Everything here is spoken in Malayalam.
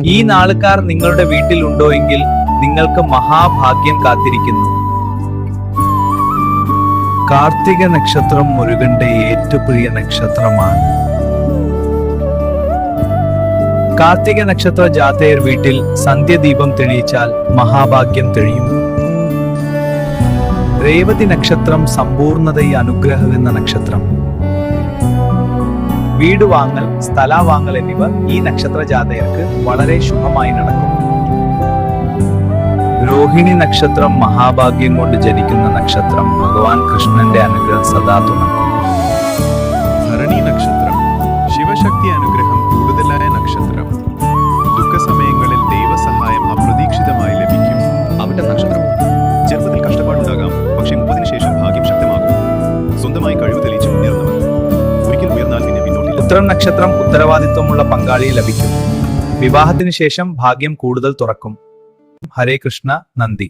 ഈ നാളുകാർ നിങ്ങളുടെ വീട്ടിൽ ഉണ്ടോ എങ്കിൽ നിങ്ങൾക്ക് മഹാഭാഗ്യം കാത്തിരിക്കുന്നു. കാർത്തിക നക്ഷത്രം മുരുകന്റെ ഏറ്റവും പ്രിയ നക്ഷത്രമാണ്. കാർത്തിക നക്ഷത്ര ജാതകർ വീട്ടിൽ സന്ധ്യദീപം തെളിയിച്ചാൽ മഹാഭാഗ്യം തെളിയും. രേവതി നക്ഷത്രം സമ്പൂർണതയെ അനുഗ്രഹം എന്ന നക്ഷത്രം. വീട് വാങ്ങൽ, സ്ഥല വാങ്ങൽ എന്നിവ ഈ നക്ഷത്ര ജാതകർക്ക് വളരെ ശുഭമായി നടക്കും. രോഹിണി നക്ഷത്രം മഹാഭാഗ്യം കൊണ്ട് ജനിക്കുന്ന നക്ഷത്രം. ഭഗവാൻ കൃഷ്ണന്റെ അനുഗ്രഹം സദാ തുണക്കും. ഭരണി നക്ഷത്രം ശിവശക്തി അനുഗ്രഹം കൂടുതലായ നക്ഷത്രം. ദുഃഖസമയങ്ങളിൽ ദൈവസഹായം അപ്രതീക്ഷിതമായി ലഭിക്കും. അവന്റെ നക്ഷത്രം ചെറുപ്പത്തിൽ കഷ്ടപ്പാടുണ്ടാകാം, പക്ഷേ 30-ന് ശേഷം ഭാഗ്യം ശക്തമാകും. സ്വന്തമായി കഴിവ് തെളിയിച്ച് മുന്നേറുന്നവർ ഒരിക്കൽ ഉയർന്നാൽ പിന്നെ പിന്നോട്ടില്ല. ഉത്തരം നക്ഷത്രം ഉത്തരവാദിത്വമുള്ള പങ്കാളിയെ ലഭിക്കും. വിവാഹത്തിന് ശേഷം ഭാഗ്യം കൂടുതൽ തുറക്കും. ഹരേ കൃഷ്ണ. നന്ദി.